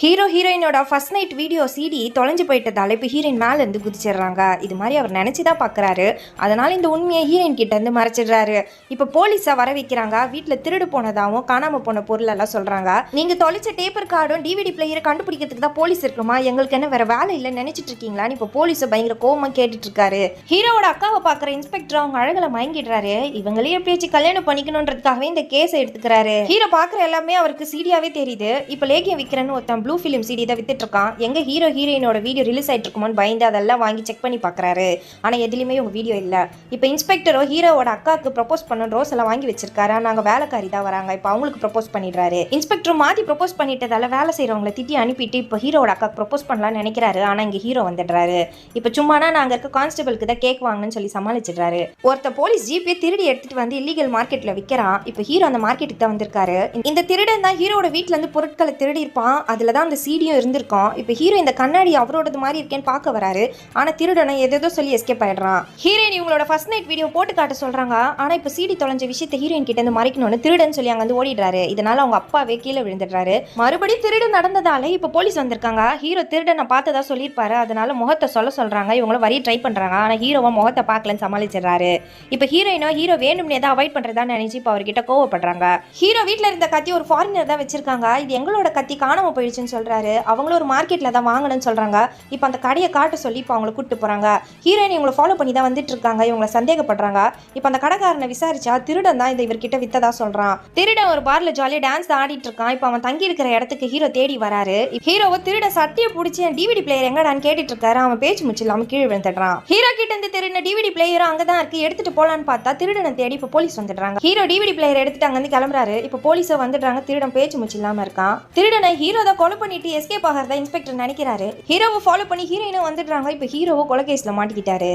Hero ஹீரோயினோட first night video CD தொலைஞ்சு போயிட்டதால இப்போ ஹீரோயின் மேலே இருந்து குதிச்சிடுறாங்க. இது மாதிரி அவர் நினச்சி தான் பார்க்குறாரு. அதனால இந்த உண்மையை ஹீரோயின் கிட்ட இருந்து மறைச்சிடுறாரு. இப்போ போலீஸை வர வைக்கிறாங்க. வீட்டில் திருடு போனதாகவும் காணாமல் போன பொருள் எல்லாம் சொல்கிறாங்க. நீங்கள் தொலைச்ச டேப்பர் கார்டும் டிவிடி பிளேயரை கண்டுபிடிக்கிறதுக்கு தான் போலீஸ் இருக்குமா, எங்களுக்கு என்ன வேற வேலை இல்லைன்னு நினைச்சிட்டு இருக்கீங்களான்னு இப்போ போலீஸை பயங்கர கோவமா கேட்டுட்டு இருக்காரு. ஹீரோவோட அக்காவை பார்க்குற இன்ஸ்பெக்டர் அவங்க அழகில் மயங்கிடுறாரு. இவங்களே எப்படியாச்சும் கல்யாணம் பண்ணிக்கணுன்றதுக்காகவே இந்த கேஸை எடுத்துக்கிறாரு. ஹீரோ பார்க்குற எல்லாமே அவருக்கு சீடியாவே தெரியுது. இப்போ லேகியம் விற்கிறன்னு ஒருத்தன் ப்ளூ ஃபிலிம் சிடி தான் வித்துட்டு இருக்கான். எங்க ஹீரோ ஹீரோயினோட வீடியோ ரிலீஸ் ஆயிட்டு இருக்குமோன்னு பயந்து அதெல்லாம் வாங்கி செக் பண்ணி பார்க்குறாரு. ஆனால் எதுலையுமே உங்க வீடியோ இல்லை. இப்போ இன்ஸ்பெக்டரோ ஹீரோவோட அக்காவுக்கு ப்ரப்போஸ் பண்ண ரோஸ் எல்லாம் வாங்கி வச்சிருக்காரு. நாங்கள் வேலைக்காரி தான் வராங்க. இப்போ அவங்களுக்கு ப்ரப்போஸ் பண்ணிடுறாரு. இன்ஸ்பெக்டர் மாற்றி ப்ரப்போஸ் பண்ணிட்டதால வேலை செய்கிறவங்களை திட்டி அனுப்பிட்டு இப்போ ஹீரோவோட அக்காவுக்கு ப்ரப்போஸ் பண்ணலாம்னு நினைக்கிறாரு. ஆனால் இங்கே ஹீரோ வந்துடுறாரு. இப்போ சும்மானா நாங்கள் இருக்க கான்ஸ்டபிளுக்கு தான் கேக் வாங்கன்னு சொல்லி சமாளிச்சிடுறாரு. ஒருத்த போலீஸ் ஜிபே திருடி எடுத்துட்டு வந்து இல்லீகல் மார்க்கெட்டில் விற்கிறான். இப்போ ஹீரோ அந்த மார்க்கெட்டுக்கு தான் வந்திருக்காரு. இந்த திருடன் தான் ஹீரோட வீட்டில் இருந்து பொருட்களை திருடி இருப்பான். அதில் தான் அந்த சீடியும் இருந்திருக்கும். இப்போ ஹீரோ இந்த கண்ணாடி அவரோடது மாதிரி இருக்கேன்னு பார்க்க வராரு. ஆனால் திருடனை எதோ சொல்லி எஸ்கேப் ஆயிடுறான். ஹீரோயின் இவங்களோட ஃபர்ஸ்ட் நைட் வீடியோ போட்டு காட்ட சொல்றாங்க. ஆனால் இப்போ சீடி தொலைஞ்ச விஷயத்தை ஹீரோயின் கிட்ட இருந்து மறைக்கணும்னு திருடன் சொல்லி அங்கே வந்து ஓடிடுறாரு. இதனால அவங்க அப்பாவே கீழே விழுந்துடுறாரு. மறுபடியும் திருடு நடந்ததால இப்போ போலீஸ் வந்திருக்காங்க. ஹீரோ திருடனை பார்த்ததா சொல்லியிருப்பாரு. அதனால முகத்தை சொல்றாங்க. இவங்களும் வரைய ட்ரை பண்றாங்க. ஆனால் ஹீரோவா முகத்தை பார்க்கலன்னு சமாளிச்சிடுறாரு. இப்போ ஹீரோயினோ ஹீரோ வேணும்னே தான் அவாய்ட் பண்றதா நினைச்சு இப்போ அவர்கிட்ட கோவப்படுறாங்க. ஹீரோ வீட்டில் இருந்த கத்தி ஒரு ஃபாரினர் தான் வச்சிருக்காங்க. இது எங்களோட கத்தி காணாம போயிடுச்சுன்னு சொல்றாரு. அவங்களும் ஒரு மார்க்கெட்ல தான் வாங்கணும்னு சொல்றாங்க. இப்போ அந்த கடையை காட்ட சொல்லி இப்போ அவங்களை கூப்பிட்டு போறாங்க. ஹீரோயின் இவங்களை ஃபாலோ பண்ணி தான் வந்துட்டு இருக்காங்க. இவங்களை சந்தேகப்படுறாங்க. இப்போ அந்த கடைக்காரனை விசாரிச்சா திருடன் தான் இதை இவர்கிட்ட வித்ததா சொல்றான். திருடன் ஒரு பார்ல ஜாலியா டான்ஸ் ஆடிட்டு இருக்கான். இப்போ அவன் தங்கி இருக்கிற இடத்துக்கு ஹீரோ தேடி வராரு. ஹீரோவை திருடன் சட்டியை பிடிச்சி டிவிடி பிளேயர் எங்கடான்னு கேட்டுட்டு இருக்காரு. அவன் பேச்சு முச்சு இல்லாம கீழே விழுந்துடுறான். ஹீரோ கிட்ட இருந்து திருடின டிவிடி பிளேயரும் அங்கதான் இருக்கு. எடுத்துட்டு போலான்னு பார்த்தா திருடனை தேடி இப்போ போலீஸ் வந்துடுறாங்க. ஹீரோ டிவிடி பிளேயர் எடுத்துட்டு அங்க இருந்து கிளம்புறாரு. இப்போ போலீஸை வந்துடுறாங்க. திருடன் பேச்சு முச்சு இல்லாம இருக்கான். திருடனை ஹீரோ தான் கொலை பண்ணிட்டு எஸ்கேப் ஆகிறதா இன்ஸ்பெக்டர் நினைக்கிறாரு. ஹீரோவை ஃபாலோ பண்ணி ஹீரோயினும் வந்துடுறாங்க. இப்போ ஹீரோவை கொலை கேஸ்ல மாட்டிக்கிட்டாரு.